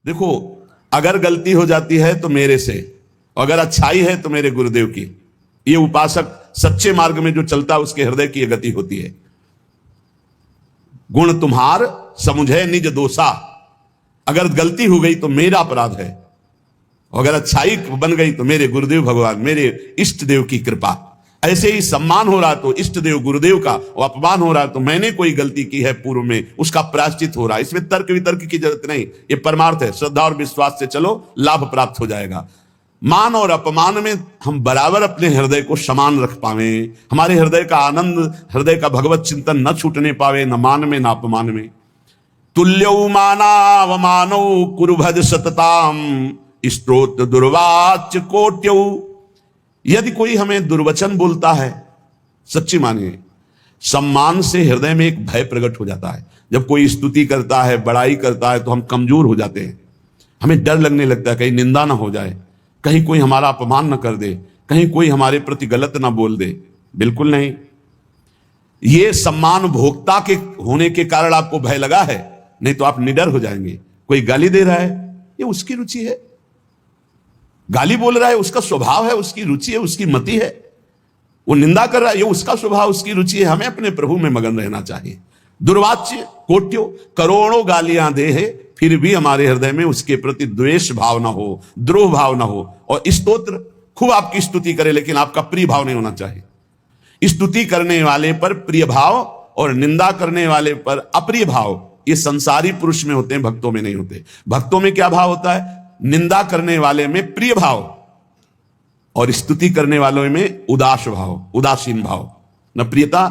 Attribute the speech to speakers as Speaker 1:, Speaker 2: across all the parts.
Speaker 1: देखो, अगर गलती हो जाती है तो मेरे से, अगर अच्छाई है तो मेरे गुरुदेव की। ये उपासक सच्चे मार्ग में जो चलता है उसके हृदय की ये गति होती है। गुण तुम्हार समुझे निज दोषा, अगर गलती हो गई तो मेरा अपराध है, अगर अच्छाई बन गई तो मेरे गुरुदेव भगवान, मेरे इष्ट देव की कृपा। ऐसे ही सम्मान हो रहा तो इष्ट देव गुरुदेव का, और अपमान हो रहा तो मैंने कोई गलती की है पूर्व में, उसका प्रायश्चित हो रहा है। इसमें तर्क वितर्क की जरूरत नहीं, ये परमार्थ है। श्रद्धा और विश्वास से चलो, लाभ प्राप्त हो जाएगा। मान और अपमान में हम बराबर अपने हृदय को समान रख पावे, हमारे हृदय का आनंद, हृदय का भगवत चिंतन न छूटने पावे, न मान में न अपमान में। तुल्यौ मानावमानौ कुरुभज सतताम स्तोत्र दुर्वाच्य कोट्यौ। यदि कोई हमें दुर्वचन बोलता है, सच्ची मानिए, सम्मान से हृदय में एक भय प्रकट हो जाता है। जब कोई स्तुति करता है, बड़ाई करता है, तो हम कमजोर हो जाते हैं। हमें डर लगने लगता है कहीं निंदा ना हो जाए, कहीं कोई हमारा अपमान ना कर दे, कहीं कोई हमारे प्रति गलत ना बोल दे। बिल्कुल नहीं। ये सम्मान भोक्ता के होने के कारण आपको भय लगा है, नहीं तो आप निडर हो जाएंगे। कोई गाली दे रहा है, ये उसकी रुचि है। गाली बोल रहा है, उसका स्वभाव है, उसकी रुचि है, उसकी मति है। वो निंदा कर रहा है, ये उसका स्वभाव, उसकी रुचि है। हमें अपने प्रभु में मगन रहना चाहिए। दुर्वाच्य कोट्यो, करोड़ों गालियां दे है, फिर भी हमारे हृदय में उसके प्रति द्वेष भाव ना हो, द्रोह भाव ना हो। और स्तोत्र खूब आपकी स्तुति करे, लेकिन आपका प्रिय भाव नहीं होना चाहिए। स्तुति करने वाले पर प्रिय भाव और निंदा करने वाले पर अप्रिय भाव, ये संसारी पुरुष में होते हैं, भक्तों में नहीं होते। भक्तों में क्या भाव होता है? निंदा करने वाले में प्रिय भाव और स्तुति करने वालों में उदास भाव, उदासीन भाव। न प्रियता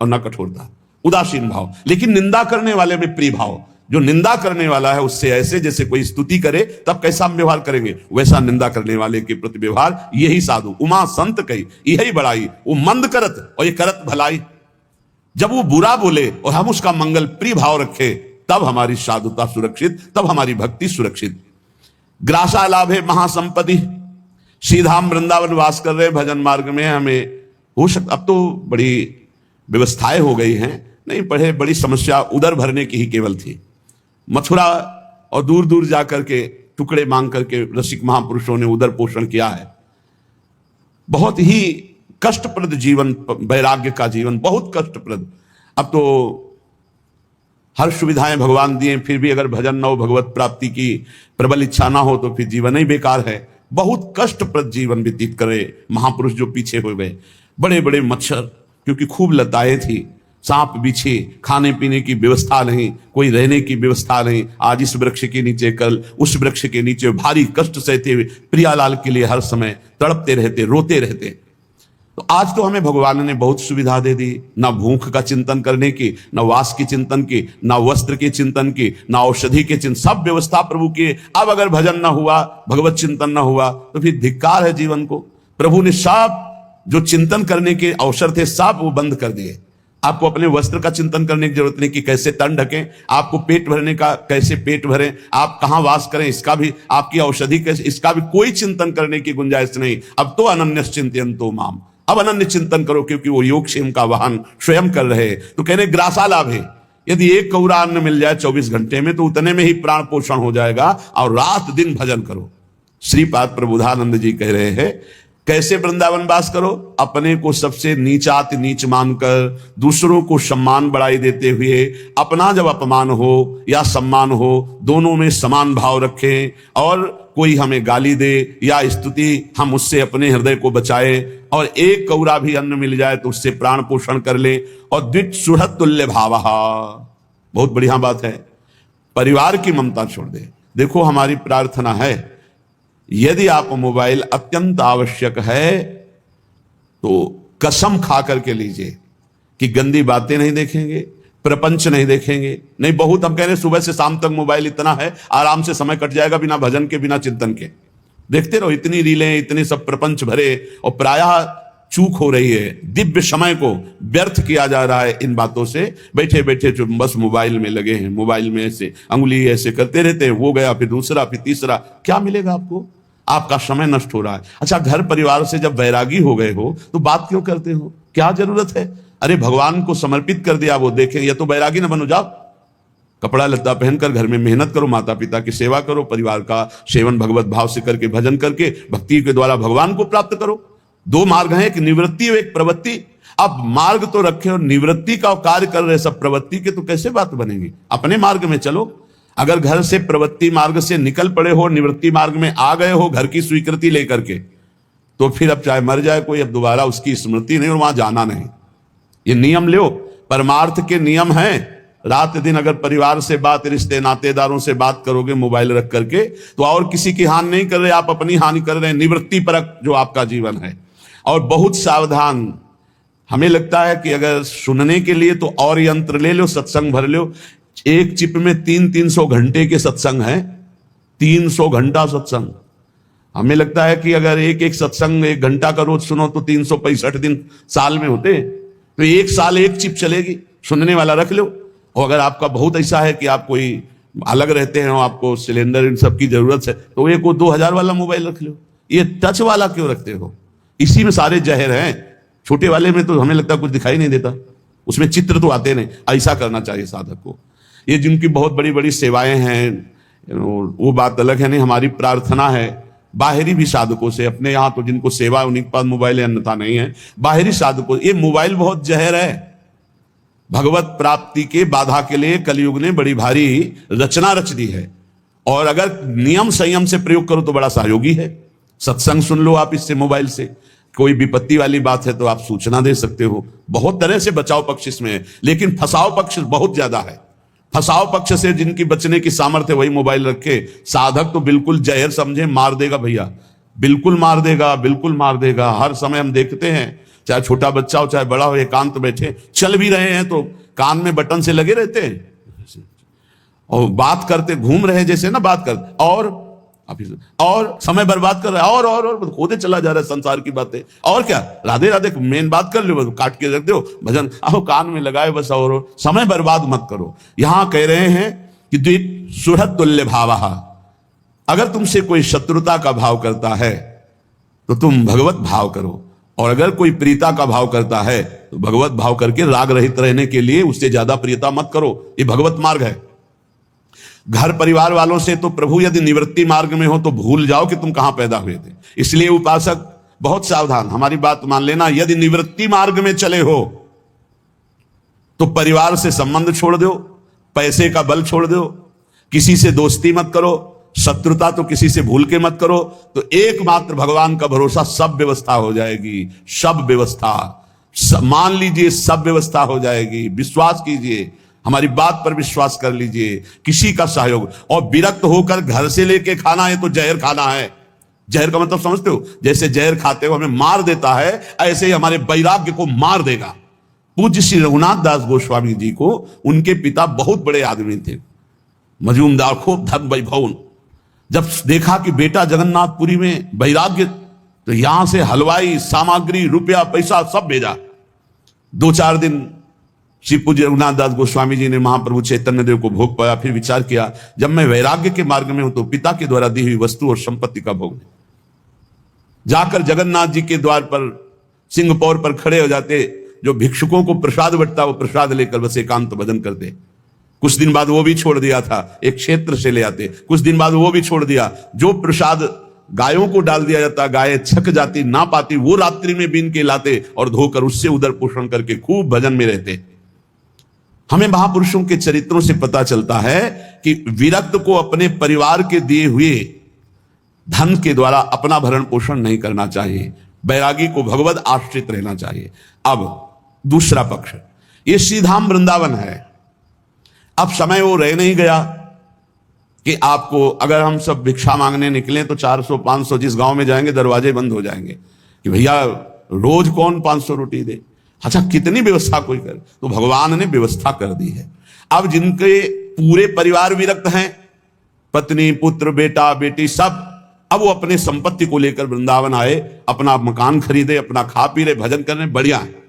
Speaker 1: और न कठोरता, उदासीन भाव। लेकिन निंदा करने वाले में प्रिय भाव। जो निंदा करने वाला है उससे ऐसे जैसे कोई स्तुति करे तब कैसा हम व्यवहार करेंगे, वैसा निंदा करने वाले के प्रति व्यवहार। यही साधु उमा संत कही, यही बड़ाई, वो मंद करत और ये करत भलाई। जब वो बुरा बोले और हम उसका मंगल प्रिय भाव रखे, तब हमारी साधुता सुरक्षित, तब हमारी भक्ति सुरक्षित। ग्रासा लाभ है महासंपत्ति। सीधा हम वृंदावन वास कर रहे भजन मार्ग में, हमें हो सकता, अब तो बड़ी व्यवस्थाएं हो गई हैं, नहीं पढ़े बड़ी समस्या उदर भरने की ही केवल थी। मथुरा और दूर दूर जाकर के टुकड़े मांग करके रसिक महापुरुषों ने उदर पोषण किया है। बहुत ही कष्टप्रद जीवन, वैराग्य का जीवन बहुत कष्टप्रद। अब तो हर सुविधाएं भगवान दिए, फिर भी अगर भजन न हो, भगवत प्राप्ति की प्रबल इच्छा ना हो, तो फिर जीवन ही बेकार है। बहुत कष्टप्रद जीवन व्यतीत करे महापुरुष जो पीछे हो गए। बड़े बड़े मच्छर, क्योंकि खूब लताएं थी, सांप बिछे, खाने पीने की व्यवस्था नहीं, कोई रहने की व्यवस्था नहीं। आज इस वृक्ष के नीचे, कल उस वृक्ष के नीचे भारी कष्ट सहते हुए प्रियालाल के लिए हर समय तड़पते रहते, रोते रहते। तो आज तो हमें भगवान ने बहुत सुविधा दे दी, ना भूख का चिंतन करने की, ना वास की चिंतन की, ना वस्त्र के चिंतन की, ना औषधि के चिंतन, सब व्यवस्था प्रभु की। अब अगर भजन ना हुआ, भगवत चिंतन ना हुआ, तो फिर धिक्कार है जीवन को। प्रभु ने सब जो चिंतन करने के अवसर थे सब वो बंद कर दिए। आपको अपने वस्त्र का चिंतन करने की जरूरत नहीं कि कैसे तन ढकें, आपको पेट भरने का कैसे पेट भरें, आप कहां वास करें इसका भी, आपकी औषधि कैसे, इसका भी कोई चिंतन करने की गुंजाइश नहीं। अब तो अनन्य चिंतयन्तो माम, अब अनन्य चिंतन करो, क्योंकि वो योगक्षेम का वाहन स्वयं कर रहे। तो कह रहे ग्रासा लाभ है, यदि एक कौरा अन्न मिल जाए 24 घंटे में तो उतने में ही प्राण पोषण हो जाएगा, और रात दिन भजन करो। श्रीपाद प्रबोधानंद जी कह रहे हैं कैसे वृंदावन वास करो? अपने को सबसे नीचाति नीच मानकर, दूसरों को सम्मान बढ़ाई देते हुए, अपना जब अपमान हो या सम्मान हो दोनों में समान भाव रखें। और कोई हमें गाली दे या स्तुति, हम उससे अपने हृदय को बचाए, और एक कौरा भी अन्न मिल जाए तो उससे प्राण पोषण कर ले। और द्वित सुहृद तुल्य भाव, बहुत बढ़िया बात है। परिवार की ममता छोड़ दे। देखो हमारी प्रार्थना है, यदि आप मोबाइल अत्यंत आवश्यक है तो कसम खा करके लीजिए कि गंदी बातें नहीं देखेंगे, प्रपंच नहीं देखेंगे। नहीं, बहुत हम कह रहे हैं सुबह से शाम तक मोबाइल इतना है, आराम से समय कट जाएगा बिना भजन के, बिना चिंतन के। देखते रहो, इतनी रीलें, इतने सब प्रपंच भरे, और प्रायः चूक हो रही है। दिव्य समय को व्यर्थ किया जा रहा है इन बातों से। बैठे बैठे जो बस मोबाइल में लगे हैं, मोबाइल में ऐसे अंगुली ऐसे करते रहते हैं, वो गया फिर दूसरा फिर तीसरा, क्या मिलेगा आपको? आपका समय नष्ट हो रहा है। अच्छा, घर परिवार से जब वैरागी हो गए हो तो बात क्यों करते हो? क्या जरूरत है? अरे भगवान को समर्पित कर दिया, वो देखें। या तो वैरागी न बनो, जाओ कपड़ा लत्ता पहनकर घर में मेहनत करो, माता पिता की सेवा करो, परिवार का सेवन भगवत भाव से करके, भजन करके, भक्ति के द्वारा भगवान को प्राप्त करो। दो मार्ग हैं, एक निवृत्ति और एक प्रवृत्ति। अब मार्ग तो रखे और निवृत्ति का कार्य कर रहे सब प्रवृत्ति के, तो कैसे बात बनेगी? अपने मार्ग में चलो। अगर घर से प्रवृत्ति मार्ग से निकल पड़े हो, निवृत्ति मार्ग में आ गए हो घर की स्वीकृति लेकर के, तो फिर अब चाहे मर जाए कोई, अब दोबारा उसकी स्मृति नहीं और वहां जाना नहीं। ये नियम लो, परमार्थ के नियम हैं। रात दिन अगर परिवार से बात, रिश्ते नातेदारों से बात करोगे मोबाइल रख करके, तो और किसी की हानि नहीं कर रहे, आप अपनी हानि कर रहे हैं। निवृत्ति परक जो आपका जीवन है। और बहुत सावधान। हमें लगता है कि अगर सुनने के लिए तो और यंत्र ले लो, सत्संग भर लो। एक चिप में 300 घंटे के सत्संग हैं, 300 घंटा सत्संग। हमें लगता है कि अगर एक सत्संग 1 घंटा का रोज सुनो तो 365 दिन साल में होते, तो 1 साल 1 चिप चलेगी। सुनने वाला रख लो। और अगर आपका बहुत ऐसा है कि आप कोई अलग रहते हैं, आपको सिलेंडर इन सब की जरूरत है, तो एक 2000 वाला मोबाइल रख लो। ये टच वाला क्यों रखते हो? इसी में सारे जहर हैं। छोटे वाले में तो हमें लगता है कुछ दिखाई नहीं देता, उसमें चित्र तो आते नहीं। ऐसा करना चाहिए साधक को। ये जिनकी बहुत बड़ी बड़ी सेवाएं हैं वो बात अलग है। नहीं, हमारी प्रार्थना है बाहरी भी साधकों से, अपने यहाँ तो जिनको सेवा है उन्हीं के पास मोबाइल है, अन्यथा नहीं है। बाहरी साधकों, ये मोबाइल बहुत जहर है। भगवत प्राप्ति के बाधा के लिए कलयुग ने बड़ी भारी रचना रच दी है। और अगर नियम संयम से प्रयोग करो तो बड़ा सहयोगी है। सत्संग सुन लो आप इससे, मोबाइल से। कोई विपत्ति वाली बात है तो आप सूचना दे सकते हो। बहुत तरह से बचाव पक्ष इसमें है, लेकिन फसाव पक्ष बहुत ज्यादा है। फसाव पक्ष से जिनकी बचने की सामर्थ्य वही मोबाइल रखे। साधक तो बिल्कुल जहर समझे, मार देगा भैया, बिल्कुल मार देगा, बिल्कुल मार देगा। हर समय हम देखते हैं, चाहे छोटा बच्चा हो चाहे बड़ा हो, एकांत बैठे चल भी रहे हैं तो कान में बटन से लगे रहते हैं और बात करते घूम रहे जैसे ना बात करते, और समय बर्बाद कर रहा है, और खोदे चला जा रहा है संसार की बातें। और क्या, राधे राधे मेन बात कर लो, काट के रख दो भजन, आओ कान में लगाए बस, और समय बर्बाद मत करो। यहां कह रहे हैं कि द्वित सुहृद तुल्य भावः। अगर तुमसे कोई शत्रुता का भाव करता है तो तुम भगवत भाव करो, और अगर कोई प्रीता का भाव करता है तो भगवत भाव करके राग रहित रहने के लिए उससे ज्यादा प्रियता मत करो। ये भगवत मार्ग है। घर परिवार वालों से तो प्रभु यदि निवृत्ति मार्ग में हो तो भूल जाओ कि तुम कहां पैदा हुए थे। इसलिए उपासक बहुत सावधान, हमारी बात मान लेना। यदि निवृत्ति मार्ग में चले हो तो परिवार से संबंध छोड़ दो, पैसे का बल छोड़ दो, किसी से दोस्ती मत करो, शत्रुता तो किसी से भूल के मत करो। तो एकमात्र भगवान का भरोसा, सब व्यवस्था हो जाएगी। सब व्यवस्था मान लीजिए, सब व्यवस्था हो जाएगी। विश्वास कीजिए, हमारी बात पर विश्वास कर लीजिए। किसी का सहयोग, और विरक्त होकर घर से लेके खाना है तो जहर खाना है। जहर का मतलब समझते हो? जैसे जहर खाते हो हमें मार देता है, ऐसे ही हमारे वैराग्य को मार देगा। पूज्य श्री रघुनाथ दास गोस्वामी जी को उनके पिता बहुत बड़े आदमी थे, मजूमदार, खूब धन वैभव। जब देखा कि बेटा जगन्नाथपुरी में वैराग्य, तो यहां से हलवाई, सामग्री, रुपया, पैसा सब भेजा। 2-4 दिन श्री पूज्य रघुनाथ दास गोस्वामी जी ने महाप्रभु चैतन्य देव को भोग पाया। फिर विचार किया, जब मैं वैराग्य के मार्ग में हूं तो पिता के द्वारा दी हुई वस्तु और संपत्ति का भोग नहीं। जाकर जगन्नाथ जी के द्वार पर सिंह पौर पर खड़े हो जाते, जो भिक्षुकों को प्रसाद बंटता वो प्रसाद लेकर बस एकांत भजन करते। कुछ दिन बाद वो भी छोड़ दिया था, एक क्षेत्र से ले आते। कुछ दिन बाद वो भी छोड़ दिया। जो प्रसाद गायों को डाल दिया जाता, गायें छक जाती, ना पाती, वो रात्रि में बीन के लाते और धोकर उससे उदर पोषण करके खूब भजन में रहते। हमें महापुरुषों के चरित्रों से पता चलता है कि विरक्त को अपने परिवार के दिए हुए धन के द्वारा अपना भरण पोषण नहीं करना चाहिए। बैरागी को भगवत आश्रित रहना चाहिए। अब दूसरा पक्ष, ये श्रीधाम वृंदावन है। अब समय वो रह नहीं गया कि आपको, अगर हम सब भिक्षा मांगने निकले तो 400-500 जिस गांव में जाएंगे दरवाजे बंद हो जाएंगे कि भैया रोज कौन 500 रोटी दे। अच्छा, कितनी व्यवस्था कोई करे, तो भगवान ने व्यवस्था कर दी है। अब जिनके पूरे परिवार विरक्त हैं, पत्नी, पुत्र, बेटा, बेटी सब, अब वो अपने संपत्ति को लेकर वृंदावन आए, अपना मकान खरीदे, अपना खा पी रहे, भजन कर रहे, बढ़िया है।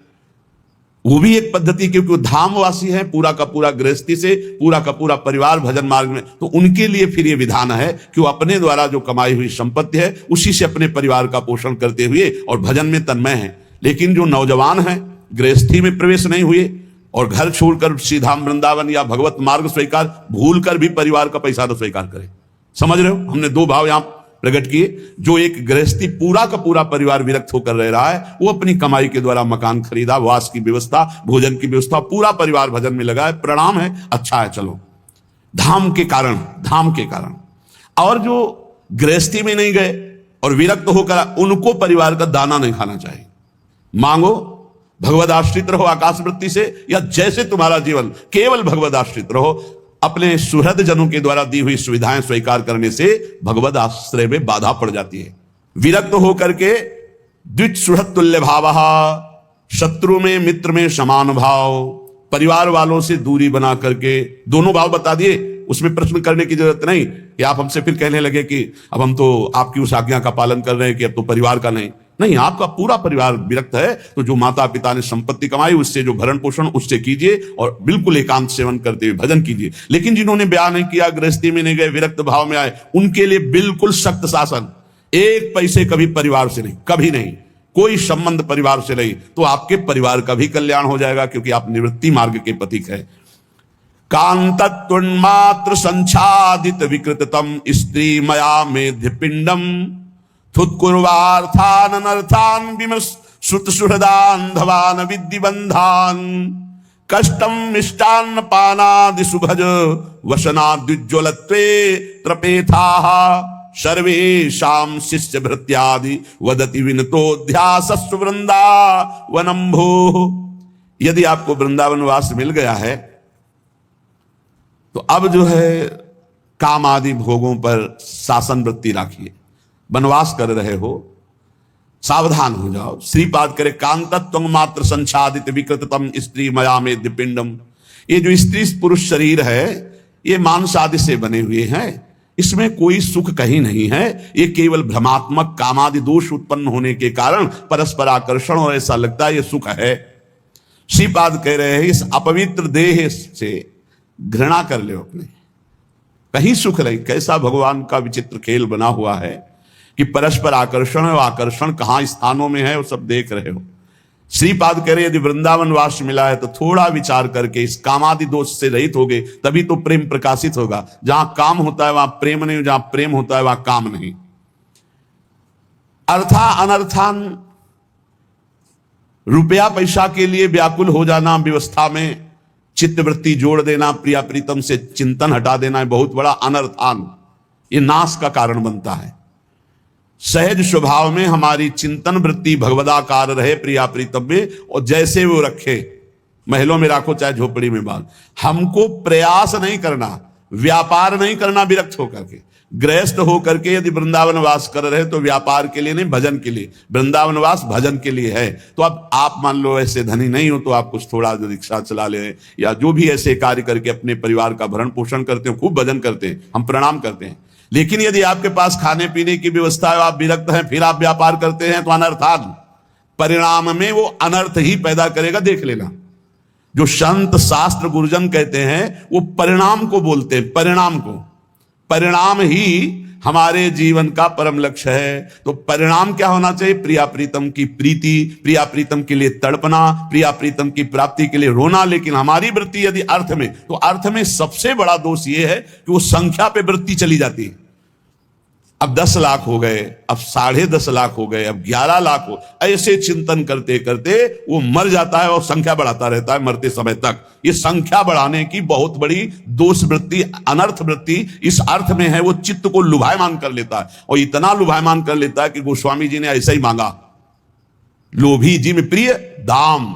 Speaker 1: वो भी एक पद्धति, क्योंकि वो धामवासी है, पूरा का पूरा गृहस्थी से पूरा का पूरा परिवार भजन मार्ग में, तो उनके लिए फिर ये विधान है कि वो अपने द्वारा जो कमाई हुई संपत्ति है उसी से अपने परिवार का पोषण करते हुए और भजन में तन्मय है। लेकिन जो नौजवान हैं, गृहस्थी में प्रवेश नहीं हुए और घर छोड़कर सीधा वृंदावन या भगवत मार्ग स्वीकार, भूलकर भी परिवार का पैसा तो स्वीकार करे। समझ रहे हो, हमने दो भाव यहां प्रकट किए। जो एक गृहस्थी पूरा का पूरा परिवार विरक्त होकर रह रहा है, वो अपनी कमाई के द्वारा मकान खरीदा, वास की व्यवस्था, भोजन की व्यवस्था, पूरा परिवार भजन में लगा है, प्रणाम है, अच्छा है, चलो, धाम के कारण, धाम के कारण। और जो गृहस्थी में नहीं गए और विरक्त होकर, उनको परिवार का दाना नहीं खाना चाहिए। मांगो, भगवद आश्रित रहो आकाश वृत्ति से, या जैसे तुम्हारा जीवन केवल भगवद आश्रित रहो, अपने सुहृद जनों के द्वारा दी हुई सुविधाएं स्वीकार करने से भगवद आश्रय में बाधा पड़ जाती है। विरक्त होकर के द्विज सुहृद तुल्य भाव, शत्रु में मित्र में समान भाव, परिवार वालों से दूरी बना करके, दोनों भाव बता दिए, उसमें प्रश्न करने की जरूरत नहीं कि आप हमसे फिर कहने लगे कि अब हम तो आपकी उस आज्ञा का पालन कर रहे हैं कि अब तो परिवार का नहीं, आपका पूरा परिवार विरक्त है, तो जो माता पिता ने संपत्ति कमाई उससे जो भरण पोषण उससे कीजिए और बिल्कुल एकांत सेवन करते हुए भजन कीजिए। लेकिन जिन्होंने ब्याह नहीं किया, गृहस्थी में नहीं गए, विरक्त भाव में आए, उनके लिए बिल्कुल सख्त शासन, एक पैसे कभी परिवार से नहीं, कभी नहीं, कोई संबंध परिवार से नहीं, तो आपके परिवार का भी कल्याण हो जाएगा, क्योंकि आप निवृत्ति मार्ग के पथिक है। कांतत्वन्मात्र संच्छादित विकृततम स्त्री मया मेध्य पिंडम थुत्कुर्वार्थान अनर्थान विमर्श श्रुत सुहृदान धवान विद्धिबंधान कष्टम मिष्टान्न पानादि सुभज वसनाद्युज्ज्वलत्वे त्रपेथाः सर्वेषां शिष्य भृत्यादि वदति विनतोध्यासस्व वृंदावनम भोः। यदि आपको वृंदावन वास मिल गया है तो अब जो है काम आदि भोगों पर शासन वृत्ति राखिए। वनवास कर रहे हो, सावधान हो जाओ। श्रीपाद करे कांतत्वं मात्र संच्छादित विकृततम स्त्री मया मेध्य पिंडम। ये जो स्त्री पुरुष शरीर है, ये मांस आदि से बने हुए हैं, इसमें कोई सुख कहीं नहीं है। ये केवल भ्रमात्मक कामादि दोष उत्पन्न होने के कारण परस्पर आकर्षण, और ऐसा लगता है ये सुख है। श्रीपाद कह रहे हैं इस अपवित्र देह से घृणा कर लो अपने, कहीं सुख नहीं। कैसा भगवान का विचित्र खेल बना हुआ है कि परस्पर आकर्षण है, आकर्षण कहां स्थानों में है वो सब देख रहे हो। श्रीपाद कह रहे यदि वृंदावन वास मिला है तो थोड़ा विचार करके इस कामादि दोष से रहित हो गए, तभी तो प्रेम प्रकाशित होगा। जहां काम होता है वहां प्रेम नहीं, जहां प्रेम होता है वहां काम नहीं। अर्था अनर्थान, रुपया पैसा के लिए व्याकुल हो जाना, व्यवस्था में चित्तवृत्ति जोड़ देना, प्रिया प्रीतम से चिंतन हटा देना है बहुत बड़ा अनर्थान, ये नाश का कारण बनता है। सहज स्वभाव में हमारी चिंतन वृत्ति भगवदाकार रहे प्रिया प्रीतम में, और जैसे वो रखे, महलों में राखो चाहे झोपड़ी में बांध। हमको प्रयास नहीं करना, व्यापार नहीं करना विरक्त होकर के। गृहस्थ होकर के यदि वृंदावन वास कर रहे तो व्यापार के लिए नहीं, भजन के लिए। वृंदावन वास भजन के लिए है। तो अब आप मान लो ऐसे धनी नहीं हो तो आप कुछ थोड़ा जो रिक्शा चला ले, या जो भी ऐसे कार्य करके अपने परिवार का भरण पोषण करते हो, खूब भजन करते हैं, हम प्रणाम करते हैं। लेकिन यदि आपके पास खाने पीने की व्यवस्था है, आप विरक्त हैं, फिर आप व्यापार करते हैं, तो अनर्थान, परिणाम में वो अनर्थ ही पैदा करेगा। देख लेना, जो संत शास्त्र गुरुजन कहते हैं वो परिणाम को बोलते हैं, परिणाम को। परिणाम ही हमारे जीवन का परम लक्ष्य है। तो परिणाम क्या होना चाहिए? प्रिया प्रीतम की प्रीति, प्रिया प्रीतम के लिए तड़पना, प्रिया प्रीतम की प्राप्ति के लिए रोना। लेकिन हमारी वृत्ति यदि अर्थ में, तो अर्थ में सबसे बड़ा दोष यह है कि वो संख्या पे वृत्ति चली जाती है। अब 10 लाख हो गए, अब 10.5 लाख हो गए, अब 11 लाख हो, ऐसे चिंतन करते करते वो मर जाता है और संख्या बढ़ाता रहता है मरते समय तक। ये संख्या बढ़ाने की बहुत बड़ी दोष वृत्ति, अनर्थ वृत्ति इस अर्थ में है। वो चित्त को लुभायमान कर लेता है, और इतना लुभायमान कर लेता है कि गोस्वामी जी ने ऐसा ही मांगा, लोभी जिम प्रिय दाम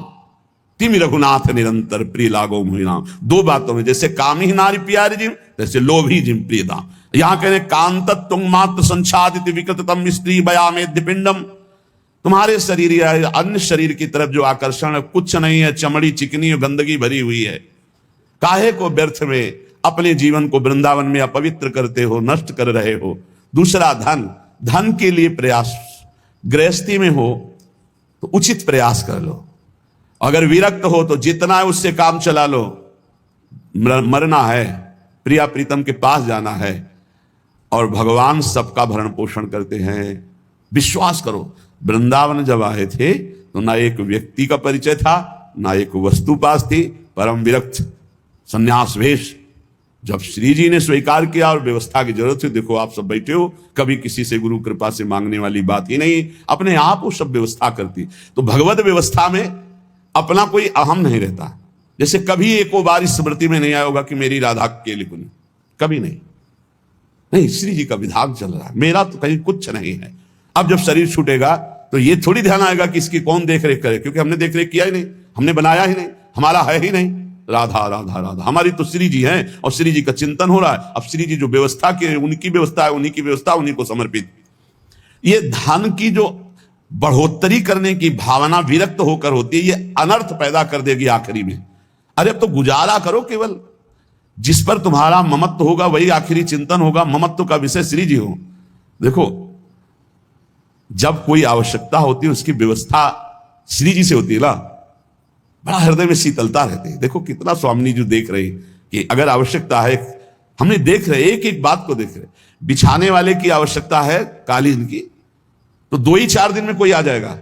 Speaker 1: तिम रघुनाथ निरंतर प्रिय लागो मुहिनाम। 2 बातों में, जैसे कामी नारी प्यारी जिम, जैसे लोभी जिम प्रिय दाम। यहां कह रहे कांतत्व मात्र संच्छादित विकृततम स्त्री बयामेद्य पिंडम। तुम्हारे शरीर या अन्य शरीर की तरफ जो आकर्षण है कुछ नहीं है, चमड़ी चिकनी और गंदगी भरी हुई है। काहे को व्यर्थ में अपने जीवन को वृंदावन में अपवित्र करते हो, नष्ट कर रहे हो। दूसरा धन, धन के लिए प्रयास, गृहस्थी में हो तो उचित प्रयास कर लो, अगर विरक्त हो तो जितना है उससे काम चला लो। मरना है, प्रिया प्रीतम के पास जाना है, और भगवान सबका भरण पोषण करते हैं। विश्वास करो, वृंदावन जब आए थे तो ना एक व्यक्ति का परिचय था, ना एक वस्तु पास थी, परम विरक्त संन्यास वेश। जब श्री जी ने स्वीकार किया और व्यवस्था की जरूरत थी, देखो आप सब बैठे हो, कभी किसी से गुरु कृपा से मांगने वाली बात ही नहीं, अपने आप वो सब व्यवस्था करती। तो भगवत व्यवस्था में अपना कोई अहम नहीं रहता। जैसे कभी एको बार इस स्मृति में नहीं आया होगा कि मेरी राधा के लिए कुछ, कभी नहीं, नहीं, श्री जी का विधान चल रहा है, मेरा तो कहीं कुछ नहीं है। अब जब शरीर छूटेगा तो ये थोड़ी ध्यान आएगा कि इसकी कौन देख रेख करे, क्योंकि हमने देख रेख किया ही नहीं, हमने बनाया ही नहीं, हमारा है ही नहीं। राधा राधा राधा, हमारी तो श्री जी हैं और श्री जी का चिंतन हो रहा है। अब श्री जी जो व्यवस्था की, उनकी व्यवस्था है, उन्हीं की व्यवस्था, उन्हीं को समर्पित। ये धन की जो बढ़ोतरी करने की भावना विरक्त होकर होती है, ये अनर्थ पैदा कर देगी आखिरी में। अरे अब तो गुजारा करो, केवल जिस पर तुम्हारा ममत्व होगा वही आखिरी चिंतन होगा, ममत्व का विषय श्री जी हो। देखो, जब कोई आवश्यकता होती है उसकी व्यवस्था श्री जी से होती है ना, बड़ा हृदय में शीतलता रहती है। देखो कितना स्वामी जी देख रहे कि अगर आवश्यकता है, हमने देख रहे, एक एक बात को देख रहे। बिछाने वाले की आवश्यकता है कालीन की, तो 2 ही 4 दिन में कोई आ जाएगा,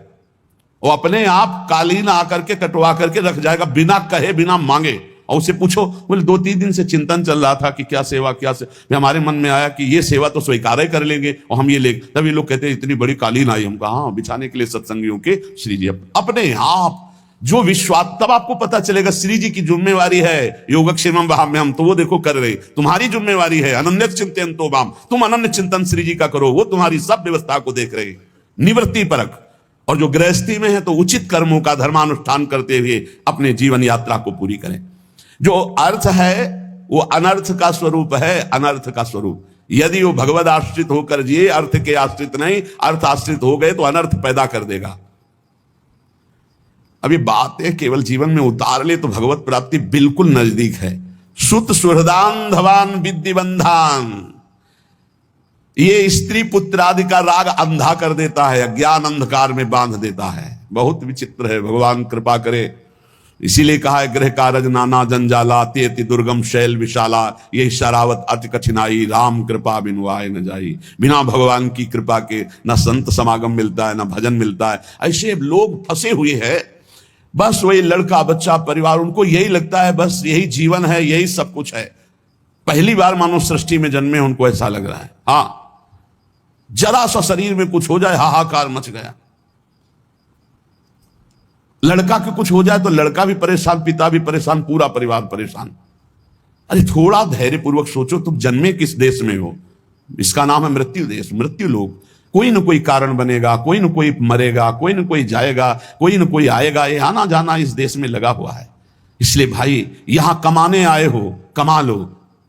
Speaker 1: वो अपने आप कालीन आकर के कटवा करके रख जाएगा, बिना कहे बिना मांगे। और उसे पूछो, बोले 2-3 दिन से चिंतन चल रहा था कि क्या सेवा, क्या सेवा। हमारे मन में आया कि ये सेवा तो स्वीकार ही कर लेंगे और हम ये ले, तब ये लोग कहते हैं इतनी बड़ी कालीन आई। हम कहा हाँ, बिछाने के लिए सत्संगियों के श्री जी अपने आप जो विश्वास, तब आपको पता चलेगा श्री जी की जिम्मेवारी है योगक्षेमम वहाम्यहम, तो वो देखो कर रहे। तुम्हारी जिम्मेवारी है अनन्य चिंतन तो बाम, तुम अनन्य चिंतन श्री जी का करो, वो तुम्हारी सब व्यवस्था को देख रहे, निवृत्ति परक। और जो गृहस्थी में है तो उचित कर्मों का धर्मानुष्ठान करते हुए अपने जीवन यात्रा को पूरी करें। जो अर्थ है वो अनर्थ का स्वरूप है, अनर्थ का स्वरूप। यदि वो भगवद आश्रित होकर जिए, अर्थ के आश्रित नहीं, अर्थ आश्रित हो गए तो अनर्थ पैदा कर देगा। अभी बातें केवल जीवन में उतार ले तो भगवत प्राप्ति बिल्कुल नजदीक है। सुत सुहृदान धवान विद्धि बंधान, ये स्त्री पुत्र आदि का राग अंधा कर देता है, अज्ञान अंधकार में बांध देता है। बहुत विचित्र है, भगवान कृपा करे। इसीलिए कहा है गृह कारज नाना जंजाला, तेति दुर्गम शैल विशाला, ये शरावत अति कठिनाई, राम कृपा बिनु आए न जाई। बिना भगवान की कृपा के न संत समागम मिलता है, न भजन मिलता है। ऐसे लोग फंसे हुए हैं, बस वही लड़का बच्चा परिवार, उनको यही लगता है बस यही जीवन है, यही सब कुछ है। पहली बार मानो सृष्टि में जन्मे, उनको ऐसा लग रहा है। हाँ, जरा सा शरीर में कुछ हो जाए हाहाकार मच गया। लड़का के कुछ हो जाए तो लड़का भी परेशान, पिता भी परेशान, पूरा परिवार परेशान। अरे थोड़ा धैर्य पूर्वक सोचो, तुम जन्मे किस देश में हो? इसका नाम है मृत्यु देश, मृत्यु लोक। कोई न कोई कारण बनेगा, कोई न कोई मरेगा, कोई न कोई जाएगा, कोई न कोई आएगा। ये आना जाना इस देश में लगा हुआ है। इसलिए भाई, यहां कमाने आए हो, कमा लो।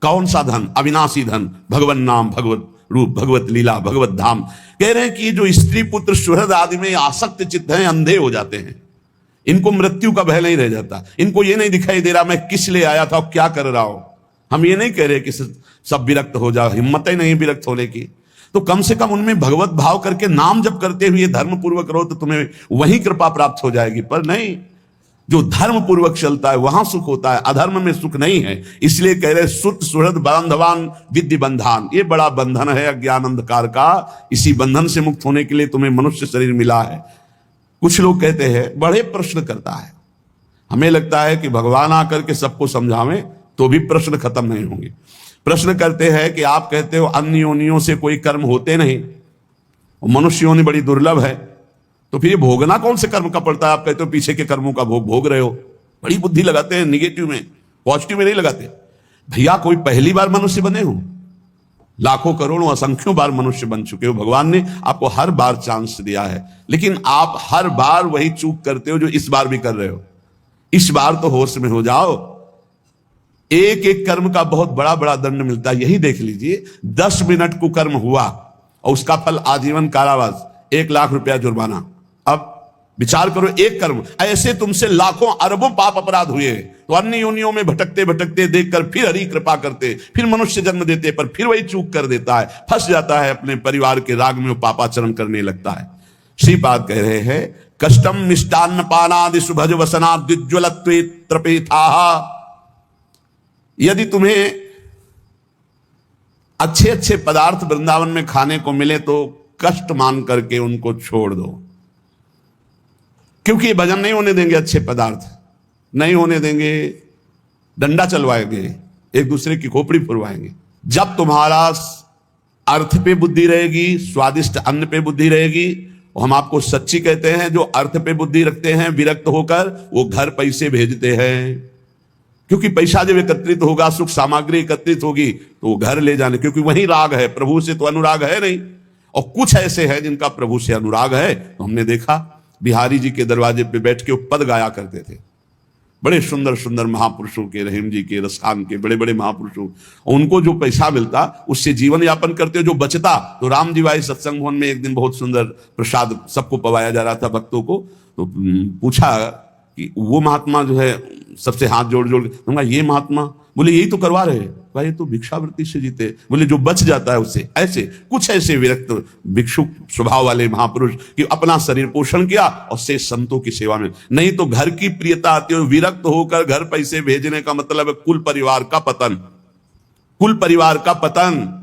Speaker 1: कौन सा धन? अविनाशी धन, भगवत नाम, भगवत रूप, भगवत लीला, भगवत धाम। कह रहे हैं कि जो स्त्री पुत्र सुहृद आदि में आसक्त चित्त हैं, अंधे हो जाते हैं। इनको मृत्यु का भय नहीं रह जाता। इनको ये नहीं दिखाई दे रहा मैं किस लिए आया था और क्या कर रहा हूं। हम ये नहीं कह रहे कि सब विरक्त हो जाओ, हिम्मत ही नहीं विरक्त होने की। तो कम से कम उनमें भगवत भाव करके नाम जप करते हुए धर्म पूर्वक रहो, तो तुम्हें वही कृपा प्राप्त हो जाएगी। पर नहीं, जो धर्म पूर्वक चलता है वहां सुख होता है, अधर्म में सुख नहीं है। इसलिए कह रहे सुत सुहृद बांधवान विद्धि बंधान, ये बड़ा बंधन है अज्ञान अंधकार का। इसी बंधन से मुक्त होने के लिए तुम्हें मनुष्य शरीर मिला है। कुछ लोग कहते हैं, बड़े प्रश्न करता है, हमें लगता है कि भगवान आकर के सबको समझावें तो भी प्रश्न खत्म नहीं होंगे। प्रश्न करते हैं कि आप कहते हो अन्य योनियों से कोई कर्म होते नहीं, मनुष्य योनि बड़ी दुर्लभ है, तो फिर ये भोगना कौन से कर्म का पड़ता है? आप कहते हो पीछे के कर्मों का भोग रहे हो। बड़ी बुद्धि लगाते हैं, निगेटिव में, पॉजिटिव में नहीं लगाते। भैया कोई पहली बार मनुष्य बने हो? लाखों करोड़ों असंख्यों बार मनुष्य बन चुके हो। भगवान ने आपको हर बार चांस दिया है, लेकिन आप हर बार वही चूक करते हो जो इस बार भी कर रहे हो। इस बार तो होश में हो जाओ। एक एक कर्म का बहुत बड़ा बड़ा दंड मिलता है। यही देख लीजिए, 10 मिनट को कर्म हुआ और उसका फल आजीवन कारावास, 1 लाख रुपया जुर्माना। अब विचार करो, एक कर्म, ऐसे तुमसे लाखों अरबों पाप अपराध हुए। तो अन्य योनियों में भटकते भटकते देखकर फिर हरि कृपा करते, फिर मनुष्य जन्म देते, पर फिर वही चूक कर देता है, फंस जाता है अपने परिवार के राग में, वो पापाचरण करने लगता है। श्रीपाद कह रहे हैं, कष्टम मिष्टान्न पानादि सुभज वसना द्विज्वलत्वे त्रपेथा। यदि तुम्हें अच्छे अच्छे पदार्थ वृंदावन में खाने को मिले तो कष्ट मान करके उनको छोड़ दो, क्योंकि भजन नहीं होने देंगे, अच्छे पदार्थ नहीं होने देंगे, डंडा चलवाएंगे, एक दूसरे की खोपड़ी फुरवाएंगे। जब तुम्हारा अर्थ पे बुद्धि रहेगी, स्वादिष्ट अन्न पे बुद्धि रहेगी, हम आपको सच्ची कहते हैं, जो अर्थ पे बुद्धि रखते हैं विरक्त होकर, वो घर पैसे भेजते हैं। क्योंकि पैसा जब एकत्रित होगा, सुख सामग्री एकत्रित होगी, तो वो घर ले जाने, क्योंकि वही राग है, प्रभु से तो अनुराग है नहीं। और कुछ ऐसे हैं जिनका प्रभु से अनुराग है। तो हमने देखा बिहारी जी के दरवाजे पे बैठ के वो पद गाया करते थे, बड़े सुंदर सुंदर महापुरुषों के, रहीम जी के, रसखान के, बड़े बड़े महापुरुषों। उनको जो पैसा मिलता उससे जीवन यापन करते, जो बचता तो राम जी भाई सत्संग भवन में एक दिन बहुत सुंदर प्रसाद सबको पवाया जा रहा था भक्तों को। तो पूछा कि वो महात्मा जो है सबसे हाथ जोड़ जोड़ के, ये महात्मा, बोले यही तो करवा रहे हैं। भाई तो भिक्षावृत्ति से जीते। बोले जो बच जाता है उससे। ऐसे कुछ ऐसे विरक्त भिक्षुक स्वभाव वाले महापुरुष कि अपना शरीर पोषण किया और से संतों की सेवा में। नहीं तो घर की प्रियता आती है, विरक्त होकर घर पैसे भेजने का मतलब है कुल परिवार का पतन, कुल परिवार का पतन।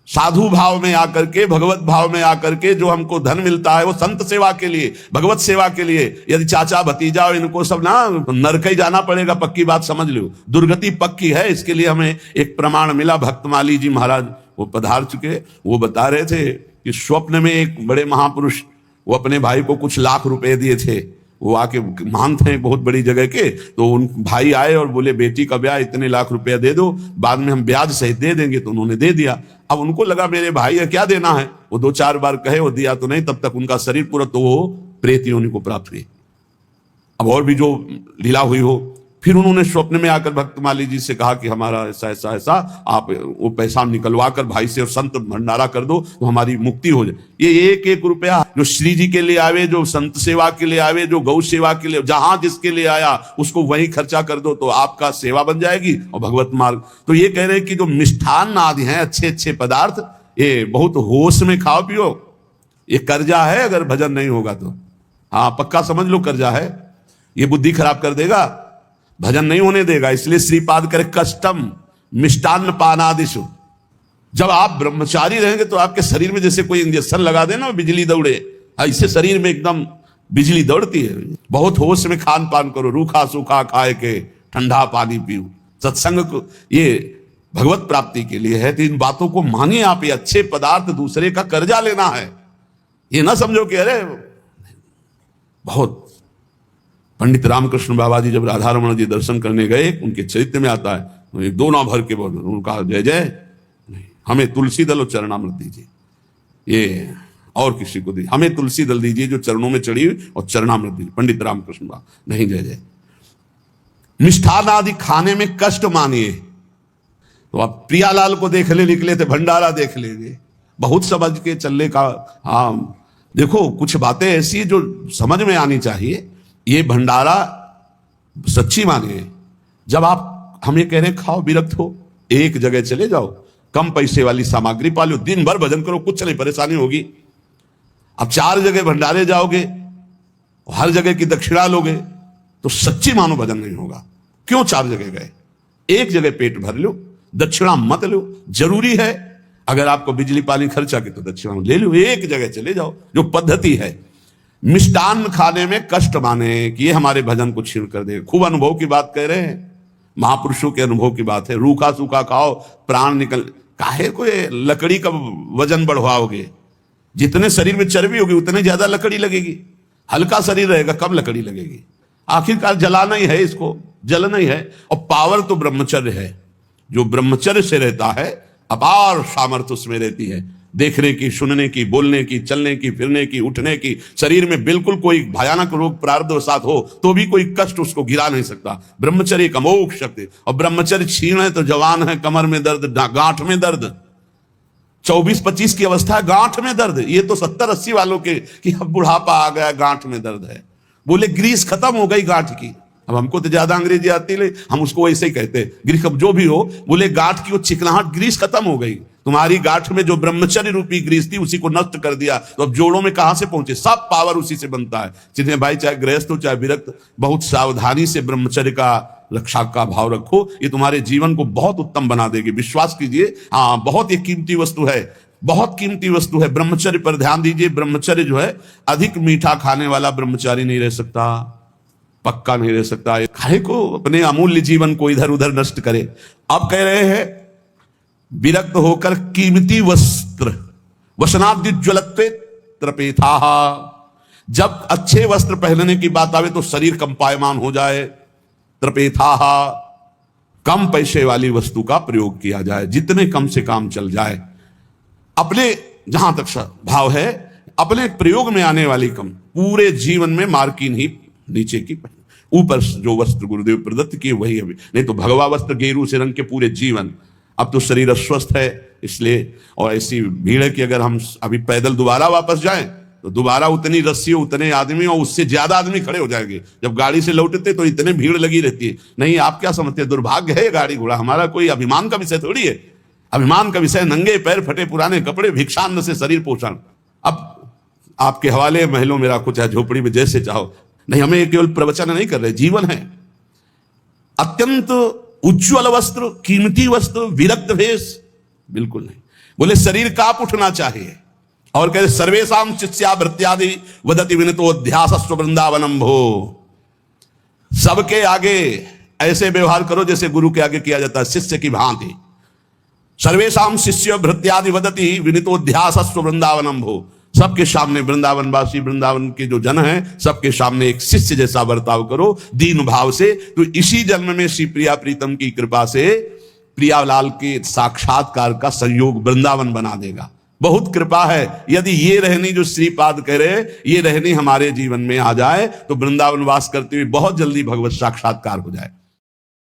Speaker 1: साधु भाव में आकर के, भगवत भाव में आकर के जो हमको धन मिलता है वो संत सेवा के लिए, भगवत सेवा के लिए। यदि चाचा भतीजा इनको सब ना नरक ही जाना पड़ेगा, पक्की बात समझ लो, दुर्गति पक्की है। इसके लिए हमें एक प्रमाण मिला, भक्तमाली जी महाराज वो पधार चुके, वो बता रहे थे कि स्वप्न में एक बड़े महापुरुष वो अपने भाई को कुछ लाख रुपए दिए थे। वो आके महान थे बहुत बड़ी जगह के, तो उन भाई आए और बोले बेटी का ब्याह इतने लाख रुपया दे दो, बाद में हम ब्याज सहित दे देंगे। तो उन्होंने दे दिया। अब उनको लगा मेरे भाई है क्या देना है, वो 2-4 बार कहे, वो दिया तो नहीं, तब तक उनका शरीर पूरा तो वो प्रेत योनि को प्राप्त हुई। अब और भी जो लीला हुई हो, फिर उन्होंने स्वप्न में आकर भक्तमाली जी से कहा कि हमारा ऐसा ऐसा ऐसा, आप वो पैसा निकलवा कर भाई से और संत भंडारा कर दो तो हमारी मुक्ति हो जाए। ये 1-1 रुपया जो श्री जी के लिए आवे, जो संत सेवा के लिए आवे, जो गौ सेवा के लिए, जहां जिसके लिए आया उसको वहीं खर्चा कर दो तो आपका सेवा बन जाएगी और भगवत मार्ग। तो ये कह रहे हैं कि जो मिष्ठान आदि हैं, अच्छे अच्छे पदार्थ, ये बहुत होश में खाओ पियो। ये कर्जा है, अगर भजन नहीं होगा तो। हाँ पक्का समझ लो कर्जा है, ये बुद्धि खराब कर देगा, भजन नहीं होने देगा। इसलिए श्रीपाद करे कष्टम मिष्टान्न पानादिशु। जब आप ब्रह्मचारी रहेंगे तो आपके शरीर में जैसे कोई इंजेक्शन लगा देना बिजली दौड़े, ऐसे शरीर में एकदम बिजली दौड़ती है। बहुत होश में खान पान करो, रूखा सूखा खाए के ठंडा पानी पियो। सत्संग को ये भगवत प्राप्ति के लिए है, तो इन बातों को मानिए आप। ये अच्छे पदार्थ दूसरे का कर्जा लेना है, ये ना समझो कि अरे बहुत। पंडित रामकृष्ण बाबा जी जब राधा रमण जी दर्शन करने गए, उनके चरित्र में आता है, तो एक 2 नाव भर के बोल, उनका जय जय नहीं, हमें तुलसी दल और चरणामृत दीजिए, ये और किसी को दीजिए, हमें तुलसी दल दीजिए जो चरणों में चढ़ी और चरणामृत दीजिए। पंडित रामकृष्ण बाबा नहीं, जय जय। मिष्ठान आदि खाने में कष्ट मानिए। तो आप प्रियालाल को देखने निकले थे, भंडारा देख लेंगे, बहुत समझ के चलने का। हाँ देखो कुछ बातें ऐसी जो समझ में आनी चाहिए। ये भंडारा सच्ची मानिए। जब आप हम ये कह रहे हैं खाओ विरक्त हो, एक जगह चले जाओ, कम पैसे वाली सामग्री पालो, दिन भर भजन करो, कुछ नहीं परेशानी होगी। अब 4 जगह भंडारे जाओगे, हर जगह की दक्षिणा लोगे, तो सच्ची मानो भजन नहीं होगा। क्यों 4 जगह गए? एक जगह पेट भर लो, दक्षिणा मत लो। जरूरी है अगर आपको बिजली पानी खर्चा की तो दक्षिणा ले लो, एक जगह चले जाओ, जो पद्धति है। मिष्टान खाने में कष्ट माने कि ये हमारे भजन को छीन कर दे। खूब अनुभव की बात कह रहे हैं, महापुरुषों के अनुभव की बात है। रूखा सूखा खाओ, प्राण निकल, काहे को लकड़ी का वजन बढ़वाओगे? जितने शरीर में चर्बी होगी उतने ज्यादा लकड़ी लगेगी। हल्का शरीर रहेगा कम लकड़ी लगेगी। आखिरकार जलाना ही है, इसको जलना ही है। और पावर तो ब्रह्मचर्य है। जो ब्रह्मचर्य से रहता है अपार सामर्थ्य उसमें रहती है, देखने की, सुनने की, बोलने की, चलने की, फिरने की, उठने की। शरीर में बिल्कुल कोई भयानक रोग प्रारब्धवशात हो तो भी कोई कष्ट उसको गिरा नहीं सकता। ब्रह्मचर्य एक अमोघ शक्ति। और ब्रह्मचर्य क्षीण है तो जवान है, कमर में दर्द, गांठ में दर्द, 24-25 की अवस्था है, गांठ में दर्द। ये तो 70-80 वालों के कि अब बुढ़ापा आ गया, गांठ में दर्द है। बोले ग्रीस खत्म हो गई गांठ की। अब हमको तो ज्यादा अंग्रेजी आती है, हम उसको वैसे ही कहते हैं ग्रीस। अब जो भी हो, बोले गांठ की वो चिकनाहट, ग्रीस खत्म हो गई। तुम्हारी गांठ में जो ब्रह्मचर्य रूपी ग्रीस थी उसी को नष्ट कर दिया। तो अब जोड़ों में कहां से पहुंचे? सब पावर उसी से बनता है। जिन्हें भाई चाहे गृहस्थ हो चाहे विरक्त, बहुत सावधानी से ब्रह्मचर्य का रक्षा का भाव रखो। ये तुम्हारे जीवन को बहुत उत्तम बना देगी, विश्वास कीजिए। हाँ बहुत ये कीमती वस्तु है, बहुत कीमती वस्तु है। ब्रह्मचर्य पर ध्यान दीजिए। ब्रह्मचर्य जो है, अधिक मीठा खाने वाला ब्रह्मचारी नहीं रह सकता। पक्का नहीं रह सकता है। काहे को अपने अमूल्य जीवन को इधर उधर नष्ट करे। अब कह रहे हैं विरक्त होकर कीमती वस्त्र वसनाद्युज्वलत्वे त्रपेथा। जब अच्छे वस्त्र पहनने की बात आवे तो शरीर कंपायमान हो जाए। त्रपेथा, कम पैसे वाली वस्तु का प्रयोग किया जाए, जितने कम से काम चल जाए। अपने जहां तक भाव है अपने प्रयोग में आने वाली कम, पूरे जीवन में मार्किन ही नीचे की, ऊपर जो वस्त्र गुरुदेव प्रदत्त किए वही अभी, नहीं तो भगवा वस्त्र गेरू से रंग के पूरे जीवन। अब तो शरीर अस्वस्थ है इसलिए, और ऐसी भीड़ है कि अगर हम अभी पैदल दोबारा वापस जाएं तो दोबारा उतनी रस्सी, उतने आदमी और उससे ज्यादा आदमी खड़े हो जाएंगे। जब गाड़ी से लौटते तो इतने भीड़ लगी रहती है। नहीं, आप क्या समझते हैं, दुर्भाग्य है गाड़ी घोड़ा, हमारा कोई अभिमान का विषय थोड़ी है। अभिमान का विषय नंगे पैर, फटे पुराने कपड़े, भिक्षान्न से शरीर पोषण। अब आपके हवाले महलों में रखो, चाहे झोपड़ी में, जैसे चाहो। नहीं, हमें केवल प्रवचन नहीं कर रहे, जीवन है। अत्यंत उज्ज्वल वस्त्र, कीमती वस्त्र, विरक्त भेष, बिल्कुल नहीं। बोले शरीर काप उठना चाहिए। और कहते सर्वेशम शिष्यावृत्त्यादि वदति विनितोध्यासस्व वृंदावनम भो। सबके आगे ऐसे व्यवहार करो जैसे गुरु के आगे किया जाता है, शिष्य की भांति। सर्वेशम शिष्य भृत्यादि वदति विनितोध्यासस्व वृंदावनम भो। सबके सामने वृंदावनवासी, वृंदावन के जो जन हैं, सबके सामने एक शिष्य जैसा बर्ताव करो, दीन भाव से। तो इसी जन्म में श्री प्रिया प्रीतम की कृपा से प्रियालाल के साक्षात्कार का संयोग वृंदावन बना देगा। बहुत कृपा है। यदि ये रहनी जो श्रीपाद कह रहे, ये रहनी हमारे जीवन में आ जाए तो वृंदावन वास करते हुए बहुत जल्दी भगवत साक्षात्कार हो जाए।